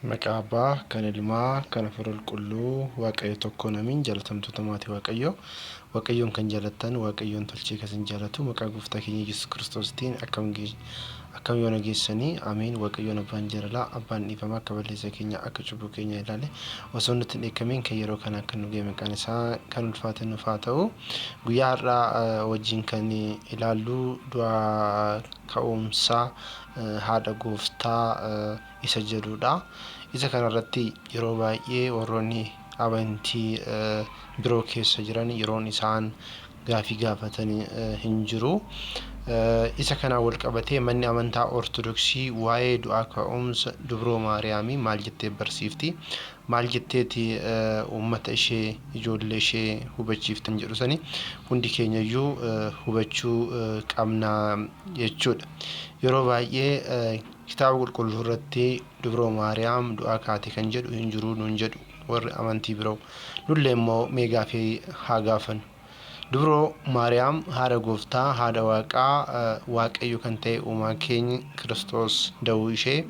Maqaabaa kan ilmaa kan Hafuura Qulqulluu Waaqayyo tokkoon amiin. Jaalatamtoota maatii Waaqayyoo, Waaqayyoon kan jaalattan, Waaqayyoon tolchee kan isin jaalatu, maqaa Gooftaa keenya Yesuus Kiristoositiin akkam yoo nageessanii amiin. Waaqayyoon abbaan jaalalaa, abbaan dhiifamaa, akka balleessa keenya akka cubbuu keenya ilaale osoo nutti hin dheekkamin kan yeroo kana akka nu ga'e maqaan isaa kan ulfaate nuuf haa ta'u. Guyyaa har'aa wajjin kan ilaallu du'aa ka'umsaa haadha Gooftaa isa jedhudha. Isa kanarratti yeroo baay'ee warroonni amantii biroo keessa jiran yeroon isaan gaafii gaafatanii hin jiru. Isa kanaan wal qabatee manni amantaa Ortodoksii waa'ee du'aa ka'umsa Dubroo Maariyaamii maal jettee barsiifti? Maal jetteeti uummata ishee, ijoollee ishee hubachiiftan jedhu sani hundi keenyayyuu hubachuu qabna jechuudha. Yeroo baay'ee kitaaba qulqulluu irratti Dubroo Maariyaam du'aa kaate kan jedhu hin jiru nuun jedhu warri amantii biroo. Nullee immoo mee gaafii haa gaafannu. Dubroo Maariyaam haadha Gooftaa, haadha Waaqaa, Waaqayyo kan ta'e uumaa keenya Kiristoos da'uu ishee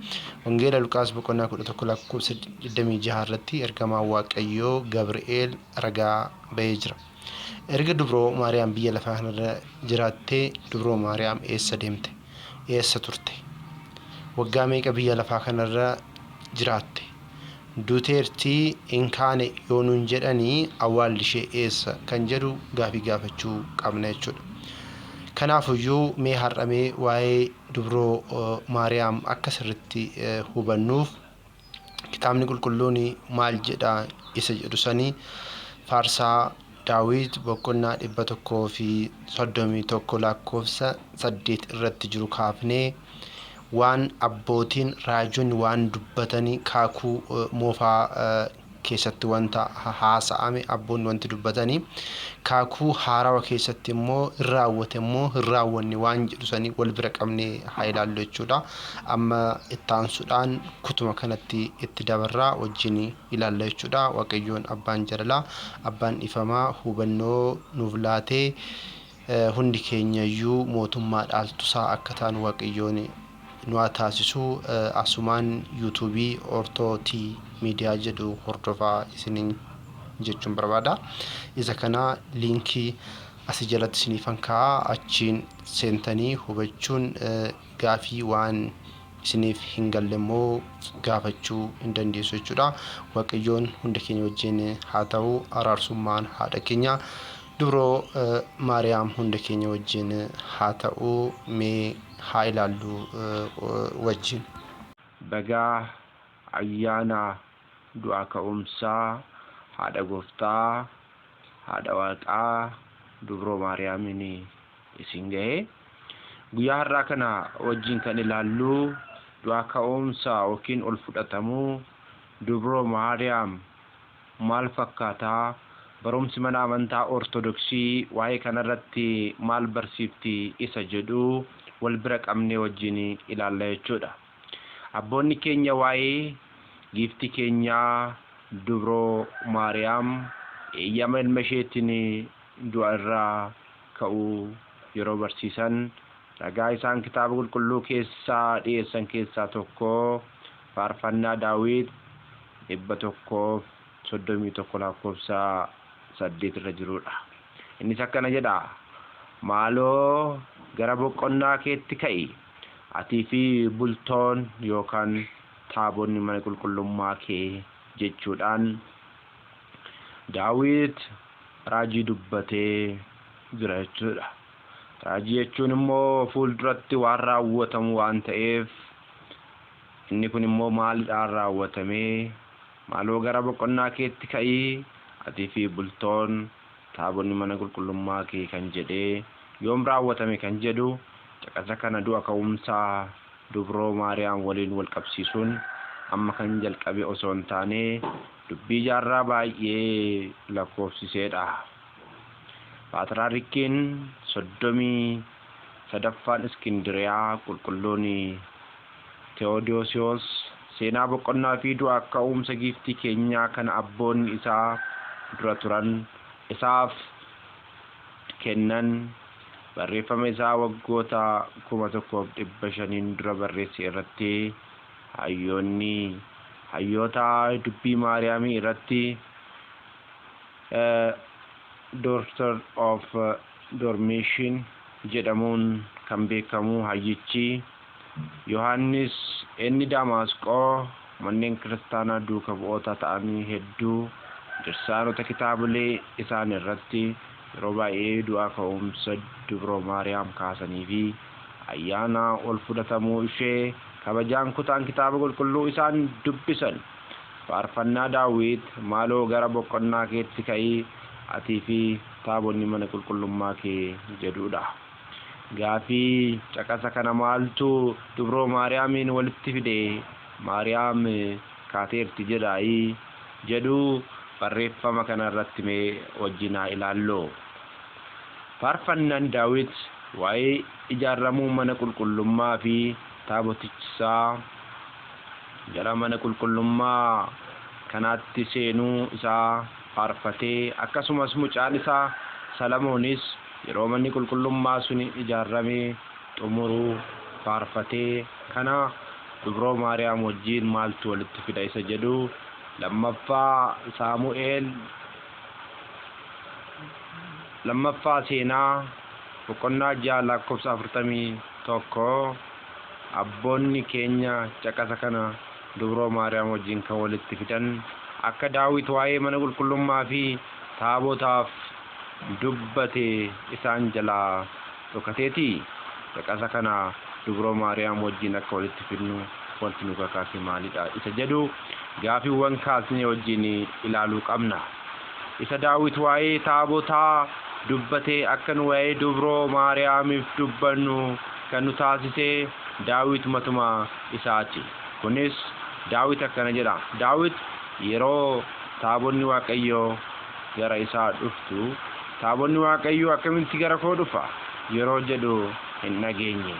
Wangeela Luqaas boqonnaa 11 lakkoofsa 26 irratti ergamaan Waaqayyoo Gabri'eel ragaa ba'ee jira. Erga Dubroo Maariyaam biyya lafaa kanarra jiraattee Dubroo Maariyaam eessa deemte? Eessa turte? Waggaa meeqa biyya lafaa kanarra jiraatte? Duuteertii hin kaane yoo nuun jedhanii awwaalli ishee eessa kan jedhu gaafii gaafachuu qabna jechuudha. Kanaafuyyuu mee har'amee waa'ee Dubroo Maariyaam akka sirriitti hubannuuf kitaabni qulqulluun maal jedha isa jedhu sanii faarsaa Daawit boqonnaa 131 lakkoofsa 8 irratti jiru kaafnee waan abbootiin raajonni waan dubbatanii kaakuu moofaa keessatti wanta haasa'ame abboonni wanti dubbatanii kaakuu haarawa keessatti immoo hin raawwate immoo hin raawwanne waan jedhu sanii wal bira qabnee haa ilaallu jechuudha. Amma itti aansuudhaan kutuma kanatti itti dabarraa wajjin ilaalla jechuudha. Waaqayyoon abbaan jaalalaa, abbaan dhiifamaa hubannoo nuuf laatee hundi keenyayyuu mootummaa dhaaltusaa akka taanu Waaqayyoon nu haa taasisu. Asumaan yuutuubii Ortootii miidiyaa jedhu hordofaa isiniin jechuun barbaada. Isa kana liinkii asii jalatti isiniifan kaa'aa, achiin seentanii hubachuun gaafii waan isiniif hin galle immoo gaafachuu hin dandeessu jechuudha. Waaqayyoon hunda keenya wajjin haa ta'u. Araarsummaan haadha keenya Dubroo Maariyaam hunda keenya wajjin haa ta'u. Mee haa ilaallu wajjin. Bagaa ayyaana du'aa ka'umsaa haadha Gooftaa, haadha Waaqaa Dubroo Maariyaamiin isin ga'e. Guyyaa har'aa kana wajjin kan ilaallu du'aa ka'umsaa yookiin ol fudhatamuu Dubroo Maariyaam maal fakkaataa? Barumsi mana amantaa Ortodoksii waa'ee kanarratti maal barsiifti isa jedhu wal bira qabnee wajjin ilaalla jechuudha. Abboonni keenya waa'ee giiftii keenyaa Dubroo Maariyaam eeyyama ilma isheetiin du'a irraa ka'uu yeroo barsiisan ragaa isaan kitaaba qulqulluu keessaa dhiyeessan keessaa tokko faarfannaa Daawit 131 lakkoofsa 8 irra jirudha. Innis akkana jedha: maaloo gara boqonnaa keetti ka'i, atii fi bultoon yookaan taabonni mana qulqullummaa kee jechuudhaan Daawit raajii dubbatee jira jechuudha. Raajii jechuun immoo fuulduratti waan raawwatamu waan ta'eef inni kun immoo maalidhaan raawwatamee maaloo gara boqonnaa keetti ka'i, atii fi bultoon taabonni mana qulqullummaa kee kan jedhee yoom raawwatame kan jedhu caqasa kana du'a ka'umsaa Dubroo Maariyaam waliin wal qabsiisuun amma kan jalqabe osoo hin taane dubbii jaarraa baay'ee lakkoofsiseedha. Paatriyaarkiin 33ffaan Iskindiriyaa qulqulluun Tewodoosiyoos seenaa boqonnaa fi du'a ka'umsa giiftii keenyaa kana abboonni isaa dura turan isaaf kennan barreeffama isaa waggoota 1500 dura barreesse irratti hayyoonni hayyoota dubbii maariyaamii irratti Daughter of Dormition jedhamuun kan beekamu hayyichi Yohaannis inni Damaasqoo manneen kiristaanaa duuka bu'oota ta'anii hedduu dirsaanota kitaabilee isaan irratti yeroo baay'ee du'aa ka'umsa dubroo maariyaam kaasanii fi ayyaana ol fudhatamuu ishee kabajaan kutaan kitaaba qulqulluu isaan dubbisan. Faarfannaa Daawit maaloo gara boqonnaa keetti ka'ii atii fi taabonni mana qulqullummaa kee jedhudha. Gaafii caqasa kana maaltu dubroo maariyaamiin walitti fide? Maariyaam kaateerti jedhaayii jedhu barreeffama kana irratti mee wajjin haa ilaalloo. Faarfannaan Daawit waa'ee ijaaramuu mana qulqullummaa fi taabotichisaa gara mana qulqullummaa kanaatti seenuu isaa faarfatee, akkasumas mucaan isaa Salomoonis yeroo manni qulqullummaa sun ijaaramee xumuruu faarfatee kana dubroo maariyaam wajjin maaltu walitti fida isa jedhu. Lammaffaa Saamu'eel lammaffaa seenaa boqonnaa 6 lakkoofsa 41 abboonni keenya caqasa kana dubroo maariyaam wajjin kan walitti fidan akka Daawit waa'ee mana qulqullummaa fi taabotaaf dubbate isaan jalaa dhokateeti. Caqasa kana dubroo maariyaam wajjin akka walitti fidnu wanti nu kakaase maalidha isa jedhu gaafiiwwan kaasnee wajjin ilaaluu qabna. Isa Daawit waa'ee taabotaa dubbate akka nu waa'ee dubroo maariyaamiif dubbannu kan nu taasise Daawit matuma isaati. Kunis Daawit akkana jedha. Daawit yeroo taabonni Waaqayyoo gara isaa dhuftu, taabonni Waaqayyoo akkamitti gara koo dhufa yeroo jedhu hin dhageenye.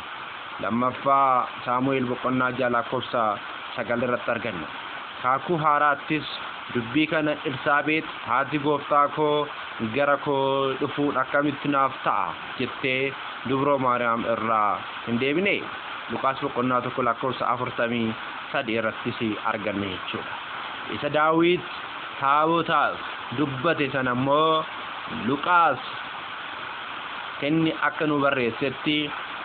Lammaffaa Saamu'eel boqonnaa 6 lakkoofsa 9 irratti arganna. Kaakuu haaraattis dubbii kana Elsaabeet haati gooftaa koo gara koo dhufuun akkamitti naaf ta'a jettee dubroo maariyaam irraa hin deebine. Luqaas boqonnaa 1 lakkoofsa 43 irrattis arganne jechuudha. Isa Daawit taabotaaf dubbate sana immoo Luqaas kenni akka nu barreessetti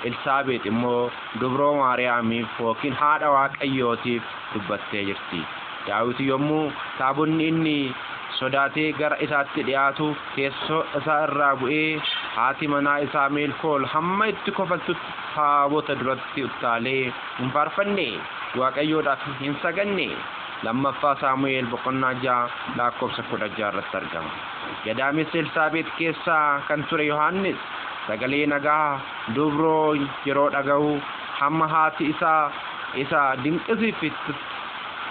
Elsaabeet immoo dubroo maariyaamiif yookiin haadha Waaqayyootiif dubbattee jirti. Daawit yommuu taabonni inni sodaatee gara isaatti dhiyaatu teessoo isaa irraa bu'ee haati manaa isaa Meelkool hamma itti kofaltutti taabota duratti utaalee hin faarfanne, Waaqayyoodhaaf hin saganne. Lammaffaa Saamu'eel boqonnaa 6 lakkoofsa 16 irratti argama. Gadaamessa Elsaabeet keessaa kan ture Yohaannis sagalee nagaa dubroo yeroo dhaga'u hamma haati isa dinqisiifatti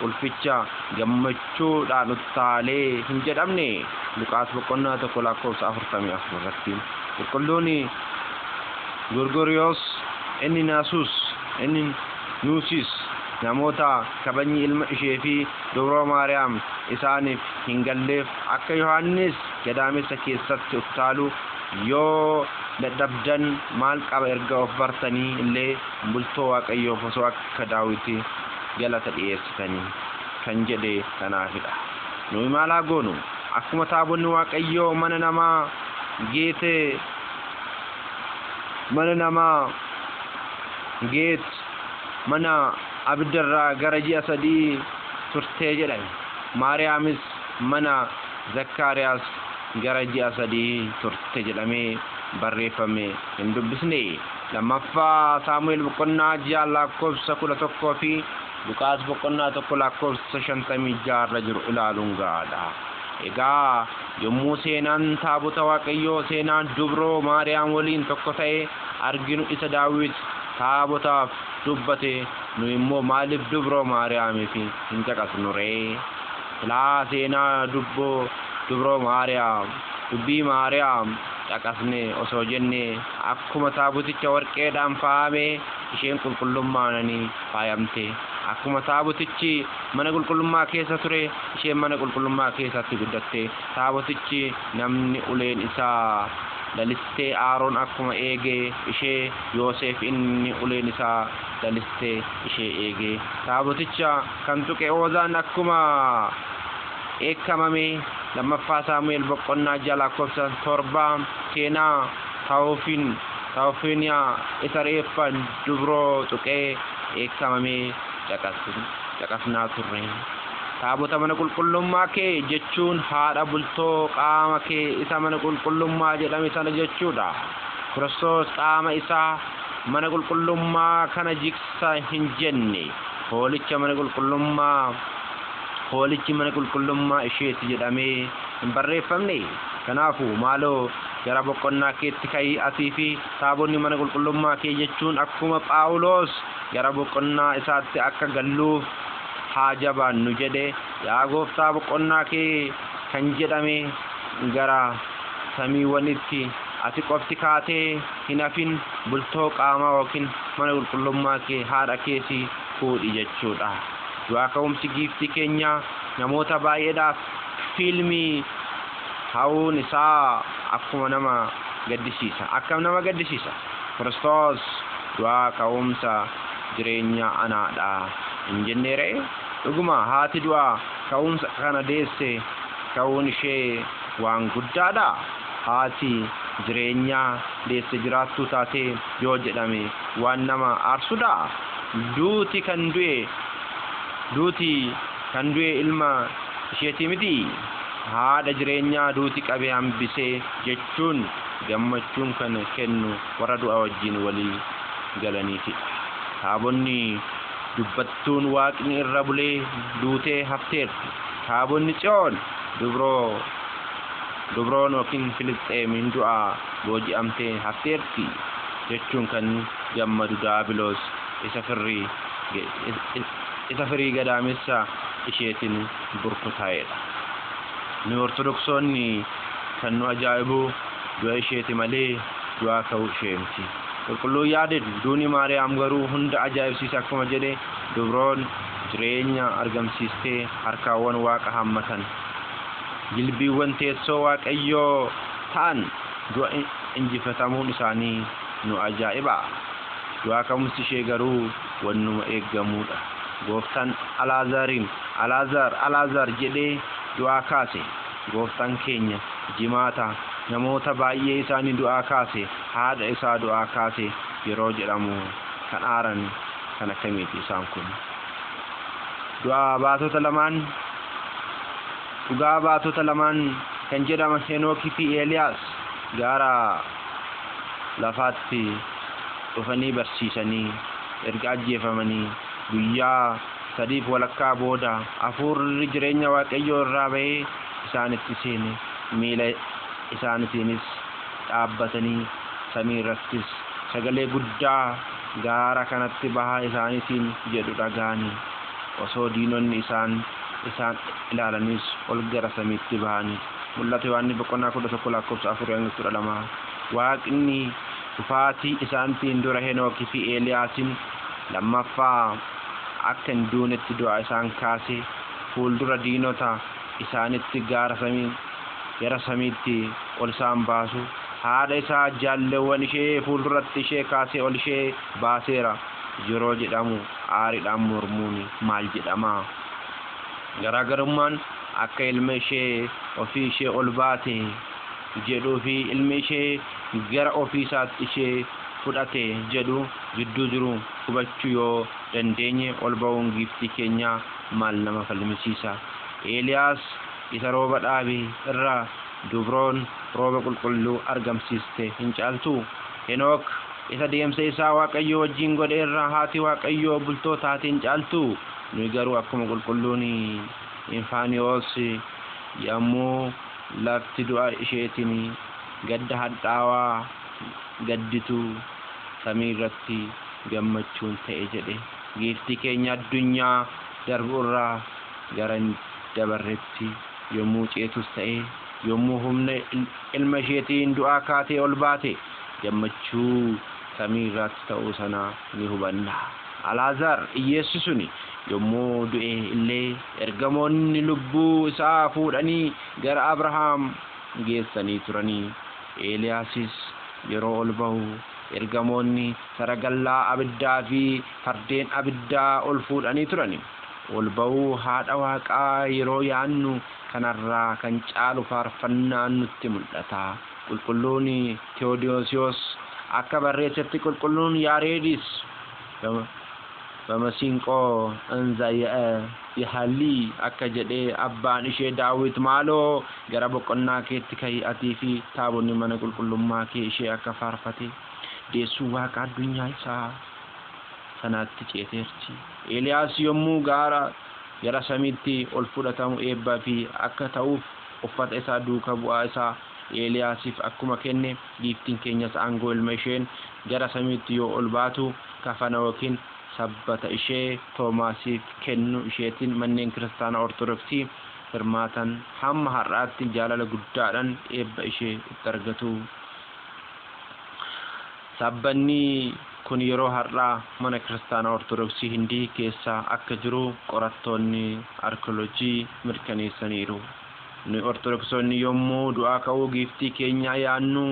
ulficha gammachuudhaan utaalee hin jedhamne. Luqaas boqonnaa 1 lakkoofsa 44 irratti qulqulluun Gorgoriyoos inni Nuusis namoota kabajni ilma ishee fi dubroo maariyaam isaaniif hin galleef akka Yohaannis gadaamessa keessatti utaalu yoo dadhabdan maal qaba erga of bartanii illee bultoo Waaqayyoof osoo akka Daawit galata dhiyeessitanii kan jedhe kanaafidha. Nuyi maal haa goonu? Akkuma taabonni Waaqayyoo mana namaa mana abdarraa gara ji'a 3 turtee jedhame. Maariyaamis mana Zakkaariyaas gara ji'a 3 turte jedhamee barreeffame hin dubbisne. Lammaffaa Saamu'eel boqonnaa 6 lakkoofsa 11 fi Luqaas boqonnaa 1 lakkoofsa 56 irra jiru ilaaluun gaadha. Egaa yommuu seenaan taabota Waaqayyoo seenaan dubroo maariyaam waliin tokko ta'e arginu isa Daawit taabotaaf dubbate, nu immoo maaliif dubroo maariyaamiif hin caqasnu ree? Ilaa seenaa dubroo maariyaam dubbii maariyaam caqasne osoo jenne akkuma taaboticha warqeedhaan faayame isheen qulqullummaadhaan faayamte. Akkuma taabotichi mana qulqullummaa keessa ture isheen mana qulqullummaa keessatti guddatte. Taabotichi namni uleen isaa lalistee Aaroon akkuma eegee ishee Yoosef inni uleen isaa lalistee ishee eegee taaboticha kan tuqe Oozaan akkuma eekamame lammaffaa Saamu'eel boqonnaa 7 seenaa Taawufiiniyaa isa reeffa dubroo tuqee eekamame caqasnaa turre. Taabota mana qulqullummaa kee jechuun haadha bultoo qaama kee isa mana qulqullummaa jedhame sana jechuudha. Kiristoos qaama isaa mana qulqullummaa kana jigsa hin jenne. Hoolichi mana qulqullummaa isheeti jedhamee hin barreeffamne. Kanaafuu maaloo gara boqonnaa keetti ka'ii asii fi taabonni mana qulqullummaa kee jechuun akkuma Phaawulos gara boqonnaa isaatti akka galluuf haa jabaannu jedhe. Yaa Gooftaa boqonnaa kee kan jedhame gara samiiwwanitti ati qofti kaatee hin hafin bultoo qaamaa yookiin mana qulqullummaa kee haadha keetii fuudhi jechuudha. Du'aa ka'umsi giiftii keenya namoota baay'eedhaaf fiilmii ta'uun isaa akkuma nama gaddisiisa. Kiristoos du'aa ka'umsa jireenya anaadha hin jenneere. Dhuguma haati du'aa ka'umsa kana deesse ka'uun ishee waan guddaadha. Haati jireenya deesse jiraattuu taatee yoo jedhame waan nama aarsudha. Duuti kan du'e ilma isheetii miti. Haadha jireenyaa duuti qabee hambisee jechuun gammachuun kan kennu warra du'a wajjin walii galaniiti. Taabonni dubbattuun Waaqni irra bulee duutee hafteerti. Taabonni Tsiyoon dubroon yookiin Filisxeemiin du'aa booji'amtee hafteerti jechuun kan gammadu Daabiloos isa firii gadaamessa isheetiin burkutaa'edha. Nu Ortodoksonni kan nu ajaa'ibu du'a isheeti malee du'aa ka'uu ishee miti. Qulqulluun yaadin duuni Maariyaam garuu hunda ajaa'ibsiisa akkuma jedhe dubroon jireenya argamsiistee harkaawwan Waaqa hammatan jilbiiwwan teessoo Waaqayyoo ta'an du'a injifatamuun isaanii nu ajaa'iba. Du'aa ka'umsi ishee garuu wannuma eeggamuudha. Gooftaan Alaazaar jedhee du'aa kaase. Gooftaan keenya jimaata namoota baay'ee isaanii du'aa kaase, haadha isaa du'aa kaase yeroo jedhamu kan aaran kan akkamiiti isaan kun? Dhugaa baatota lamaan kan jedhaman Henookii fi Eeliyaas gaara lafaatti dhufanii barsiisanii erga ajjeefamanii guyyaa 3 walakkaa booda hafuurri jireenya Waaqayyoo irraa ba'ee isaanitti seene. Miila isaaniitiinis dhaabbatanii samii irrattis sagalee guddaa gaara kanatti bahaa isaaniitiin jedhu dhaga'anii osoo diinonni isaan ilaalanis ol gara samiitti bahanii. Mul'ata Yohaannis boqonnaa 11:4-12. Waaqni dhufaatii isaaniitiin dura Henookii fi Eeliyaasin lammaffaa akka hin duunetti du'aa isaan kaase fuuldura diinota isaanitti gara samiitti ol isaan baasu. Haadha isaa jaalleewwan ishee fuulduratti ishee kaasee ol ishee baaseera yeroo jedhamu aariidhaan mormuun maal jedhama? Garaagarummaan akka ilma ishee ofii ishee ol baate jedhuu fi ilmi ishee gara ofii isaatti ishee fudhate jedhu gidduu jiru hubachuu yoo dandeenye ol ba'uun giiftii keenya maal nama falmisiisa? Eeliyaas isa rooba dhaabe irraa dubroon rooba qulqulluu argamsiiste hin caaltu? Henook isa deemsa isaa Waaqayyoo wajjin godhe irraa haati Waaqayyoo bultoo taate hin caaltu? Nuyi garuu akkuma qulqulluun Infaaniyoos yommuu lafti du'a isheetiin gadda hadhaawaa gadditu samii irratti gammachuun ta'e jedhe. Giiftii keenya addunyaa darbu irraa gara dabarretti yommuu ceetus ta'e yommuu humna ilma isheetiin du'aa kaatee ol baate gammachuu samii irratti ta'uu sana ni hubanna. Alaazaar hiyyeessi suni yommuu du'e illee ergamoonni lubbuu isaa fuudhanii gara Abrahaam geessanii turanii Eeliyaasis yeroo ol bahu ergamoonni saragallaa abiddaa fi fardeen abiddaa ol fuudhanii turani. Ol bahuu haadha Waaqaa yeroo yaannu kanarraa kan caalu faarfannaan nutti mul'ata. Qulqulluun Tewodoosiyos akka barreessetti qulqulluun Yaareedis bamasinqoo yahalii akka jedhee abbaan ishee Daawit maaloo gara boqonnaa keetti ka'ii atii fi taabonni mana qulqullummaa kee ishee akka faarfate deessuu Waaqa addunyaa isaa sanaatti ceeteerti. Eeliyaas yommuu gara samiitti ol fudhatamu eebbaa fi akka ta'uuf uffata isaa duuka bu'aa isaa Eeliyaasiif akkuma kenne giiftiin keenyas aangoo ilma isheen gara samiitti yoo ol baatu kafana yookiin sabbata ishee Toomaasiif kennu isheetiin manneen kiristaanaa Ortodoksii hirmaatan hamma har'aatti jaalala guddaadhaan eebba ishee itti argatu. Sabbanni kun yeroo har'aa mana kiristaanaa Ortodoksii Hindii keessa akka jiru qorattoonni arkeoloojii mirkaneessaniiru. Nu Ortodoksoonni yommuu du'aa ka'uu giiftii keenyaa yaannu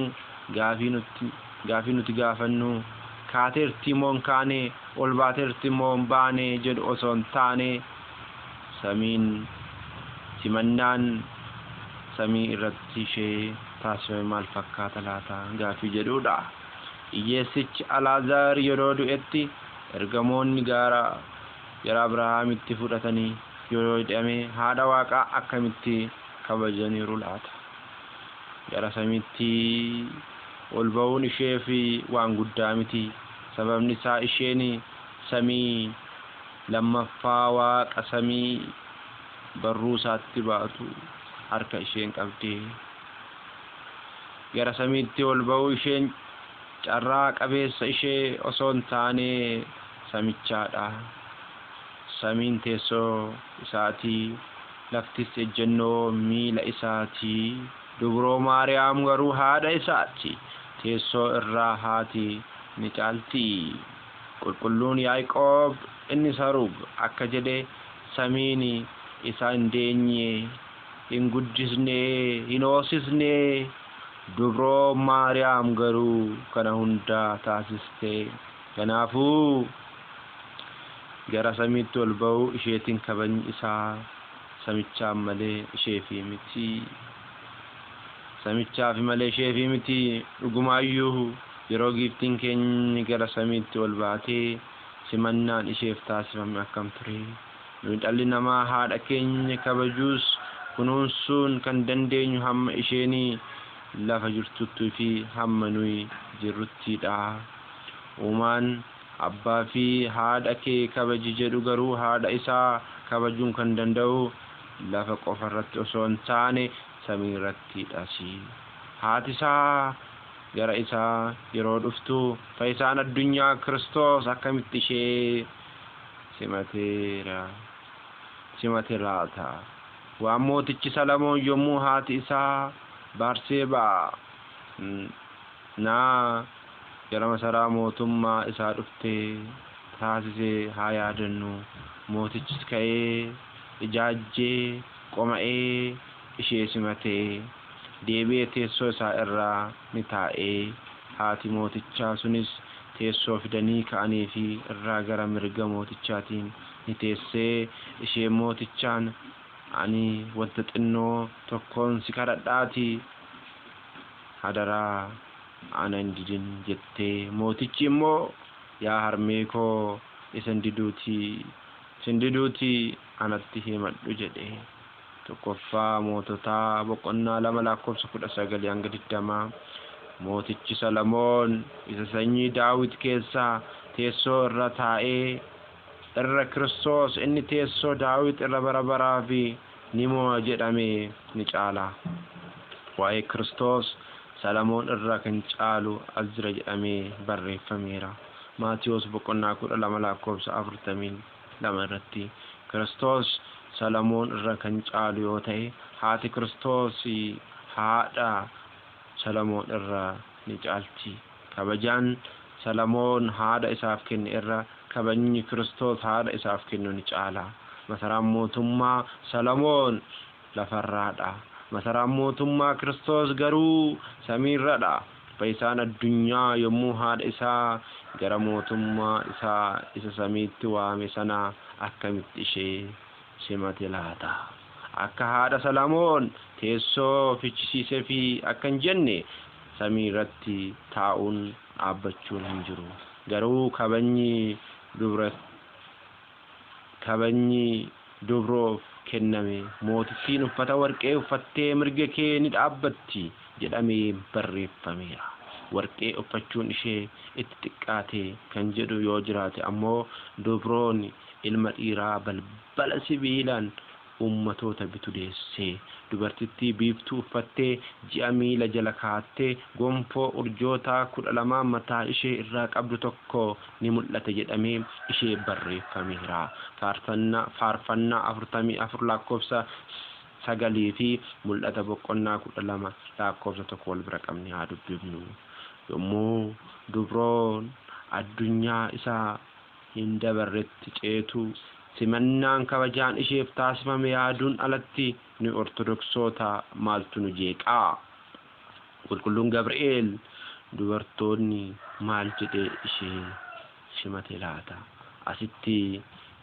gaafii nuti gaafannu kaateerti moo hin kaane ol baateerti moo hin baane jedhu osoo hin taane samiin simannaan samii irratti ishee taasifame maal fakkaata laata gaafii jedhudha. Hiyyeessichi Alaazaar yeroo du'etti ergamoonni gara Abrahaamitti fudhatanii yeroo hidhame haadha Waaqaa akkamitti kabajaniiru laata. Gara samiitti ol ba'uun ishee fi waan guddaa miti. Sababni isaa isheen samii lammaffaa Waaqa samii barruu isaatti baatu harka isheen qabdee. Gara samiitti ol ba'uu isheen carraa qabeessa ishee osoo hin taane samichaadha. Samiin teessoo isaatii, laftis ejjennoo miila isaatii. Dubroo Maariyaam garuu haadha isaati. Teessoo irraa haati ni caalti. Qulqulluun Yaaqoob inni Sarug akka jedhe samiin isa hin deenye, hin guddisne, hin hoosisne. Dubroo Maariyaam garuu kana hunda taasiste. Kanaafuu gara samiitti ol ba'uu isheetiin kabajni isaa samichaaf malee isheefi miti. Samichaaf malee isheefi miti. Dhugumaayyuu yeroo giiftiin keenya gara samiitti ol baatee simannaan isheef taasifame akkam ture. Nuyi dhalli namaa haadha keenya kabajuus kunuunsuun kan dandeenyu hamma isheenii lafa jirtuttuu fi hamma nuyi jirruttidha. Uumaan abbaa fi haadha kee kabaji jedhu garuu haadha isaa kabajuun kan danda'u lafa qofa irratti osoo hin taane samii irrattidhas. Haati isaa gara isaa yeroo dhuftu fayyisaan addunyaa Kiristoos akkamitti ishee simate laata. Waan mootichi Salamoon yommuu haati isaa Baarseebaa gara masaraa mootummaa isaa dhuftee taasisee haa yaadannu. Mootichis ka'ee ijaajjee qoma'ee ishee simatee deebi'ee teessoo isaa irraa ni taa'ee. Haati mootichaa sunis teessoo fidanii ka'anii fi irraa gara mirga mootichaatiin ni teessee ishee mootichaan ani wanta xinnoo tokkoon si kadhadhaati hadaraa ana hin didin jettee. Mootichi immoo yaa harmee koo isin diduuti anatti himadhu jedhe. Tokkoffaa Moototaa boqonnaa 2:19-20. Mootichi Salamoon isa sanyii Daawit keessaa teessoo irra taa'ee irra Kiristoos inni teessoo Daawit irra bara baraa fi ni mo'a jedhamee ni caala. Waa'ee Kiristoos Salamoon irra kan caalu as jira jedhamee barreeffameera. Maatiyos boqonnaa 12:42 irratti. Kiristoos Salamoon irra kan caalu yoo ta'e haati Kiristoos haadha Salamoon irra ni caalti. Kabajaan Salamoon haadha isaaf kenne irra kabajni Kiristoos haadha isaaf kennu ni caala. Masaraan mootummaa Salamoon lafarraadha. masaraan mootummaa Kiristoos garuu samiirradha. Fayyisaan addunyaa yommuu haadha isaa gara mootummaa isaa isa samiitti waame sana akkamitti ishee simate laata? Akka haadha Salamoon teessoo fichisiisee fi akka hin jenne samiirratti taa'uun dhaabbachuun hin jiru. Garuu kabajni dubroof kenname. Mootittiin uffata warqee uffattee mirga kee ni dhaabbatti jedhamee barreeffameera. Warqee uffachuun ishee itti xiqqaate kan jedhu yoo jiraate ammoo dubroon ilma dhiiraa balbala sibiilaan ummatoota bitu deessee dubartittii biiftuu uffattee ji'a miila jala kaattee gonfoo urjootaa 12 mataa ishee irraa qabdu tokko ni mul'ata jedhamee ishee barreeffameera. Faarfannaa 44 lakkoofsa 9 fi mul'ata boqonnaa 12 lakkoofsa 1 wal bira qabnee haa dubbifnu. Yommuu dubroon addunyaa isaa hin dabarretti ceetu simannaan kabajaan isheef taasifame yaaduun alatti nu ortodoksoota maaltu nu jeeqaa? Qulqulluun Gabri'eel dubartoonni maal jedhee ishee simate laata? Asitti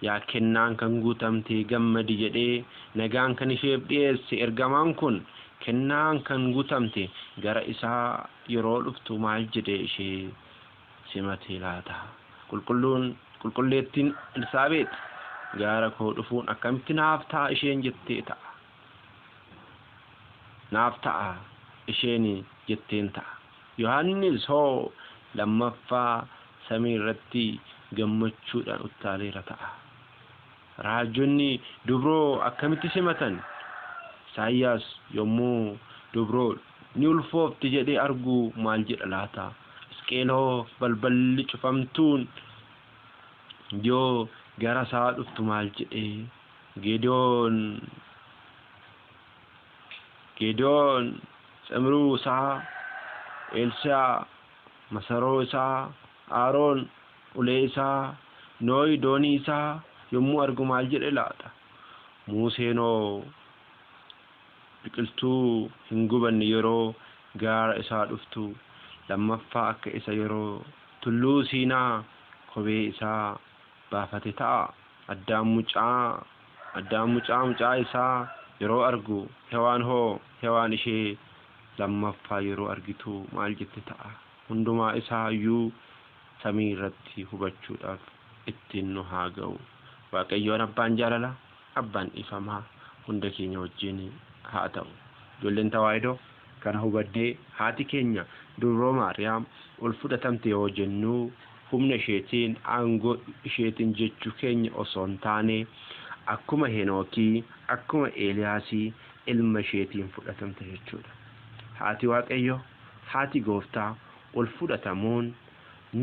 yaa kennaan kan guutamte gammadi jedhee nagaan kan isheef dhiyeesse ergamaan kun kennaan kan guutamte gara isaa yeroo dhuftu maal jedhee ishee simate laata? Qulqulleettiin Elsaabeex gaara koo dhufuun akkamitti naaf ta'a isheen jettee ta'a. Naaf ta'a isheen jetteen ta'a. Yohaannis hoo lammaffaa samii irratti gammachuudhaan uttaaleera ta'a. Raajonni dubroo akkamitti simatan? Isaayyaas yommuu dubroo ni ulfoofti jedhee argu maal jedha laata? Isqeeloo balballi cufamtuun yoo gara isaa dhuftu maal jedhee? Geedoon tsimruu isaa, Elshaa masaroo isaa, Aaroon ulee isaa, Nooyi doonii isaa yommuu argu maal jedhe laata? Museenoo biqiltuu hin gubanne yeroo gaara isaa dhuftu lammaffaa akka isa yeroo tulluu Siinaa kophee isaa baafate ta'a. Addaan mucaa isaa yeroo argu hewaan ishee lammaffaa yeroo argitu maal jette ta'a? Hundumaa isaa iyyuu samii irratti hubachuudhaaf ittiin nu haa ga'u. Waaqayyoon abbaan jaalala, abbaan ifamaa hunda keenya wajjin haa ta'u. Ijoolleen tawaahidoo kana hubadhee haati keenya dubroo Maariyaam ol fudhatamte yoo jennu humna isheetiin aangoo isheetiin jechuu keenya osoo hin taane akkuma Henookii akkuma Eeliyaasii ilma isheetiin fudhatamte jechuudha. Haati Waaqayyo, haati Gooftaa ol fudhatamuun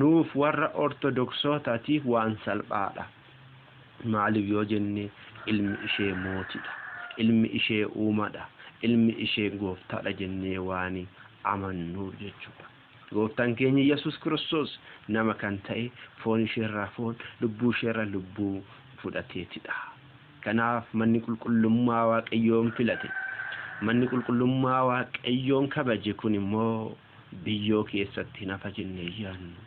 nuuf warra ortodoksotaatiif waan salphaadha. Maaliif yoo jenne ilmi ishee mootiidha, ilmi ishee uumaadha, ilmi ishee Gooftaadha jennee waan amannuuf jechuudha. Gooftaan keenya Yesuus Kiristoos nama kan ta'e foon isheerraa foon, lubbuu isheerraa lubbuu fudhateetidha. Kanaaf manni qulqullummaa Waaqayyoon filate, manni qulqullummaa Waaqayyoon kabaje kun immoo biyyoo keessatti nafa jennee yaannu.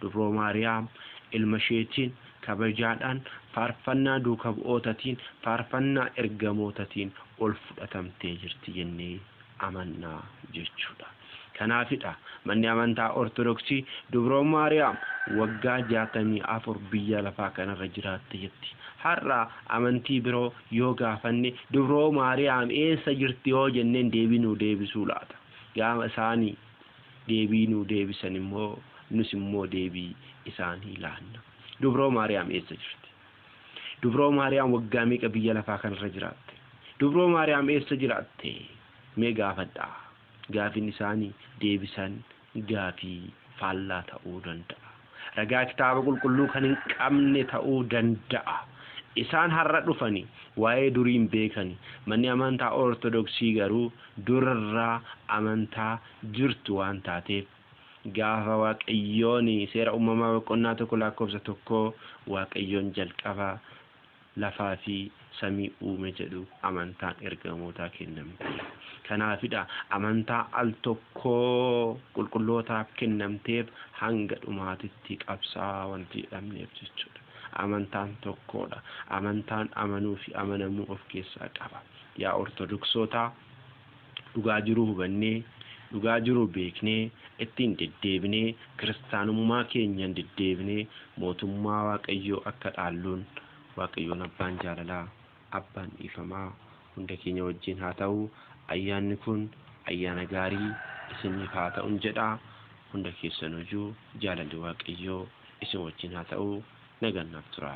Dubroo Maariyaam ilma isheetiin kabajaadhaan faarfannaa duuka bu'ootatiin faarfannaa ergamootatiin ol fudhatamtee jirti jennee amannaa jechuudha. Kanaafidha manni amantaa ortodoksii dubroo Maariyaam waggaa 64 biyya lafaa kanarra jiraatte jetti. Har'a amantii biroo yoo gaafanne dubroo Maariyaam eessa jirti yoo jenneen deebinuu deebisuu laata? Gaafa isaanii deebinuu deebisan immoo nus immoo deebii isaanii laanna. Dubroo Maariyaam eessa jirti? Dubroo Maariyaam waggaa meeqa biyya lafaa kanarra jiraatte? Dubroo Maariyaam eessa jiraatte? Mee gaafadhaa. Gaafin isaanii deebisan gaafii faallaa ta'uu danda'a. Ragaa kitaaba qulqulluu kan hin qabne ta'uu danda'a. Isaan har'a dhufani waa'ee duriin beekani. Manni amantaa ortodoksii garuu durarraa amantaa jirtu waan taateef gaafa Waaqayyoon seera uumamaa boqonnaa 1 lakkoofsa 1 Waaqayyoon jalqaba lafaa fi samii uume jedhu amantaan ergamootaa kennamte. Kanaafidha amantaa al tokkoo qulqullootaaf kennamteef hanga dhumaatitti qabsaa wanti jedhamneef jechuudha. Amantaan tokkodha. Amantaan amanuu fi amanamuu of keessaa qaba. Yaa ortodoksoota dhugaa jiruu hubannee dhugaa jiruu beeknee ittiin deddeebinee kiristaanummaa keenyan deddeebinee mootummaa Waaqayyoo akka dhaalluun Waaqayyoon abbaan jaalalaa abbaan dhiifamaa hunda keenya wajjin haa ta'u. Ayyaanni kun ayyaana gaarii isiniif haa ta'u jedha. Hunda keessan hojuu jaalalli Waaqayyoo isin wajjin haa ta'u. Nagaan naaf tura.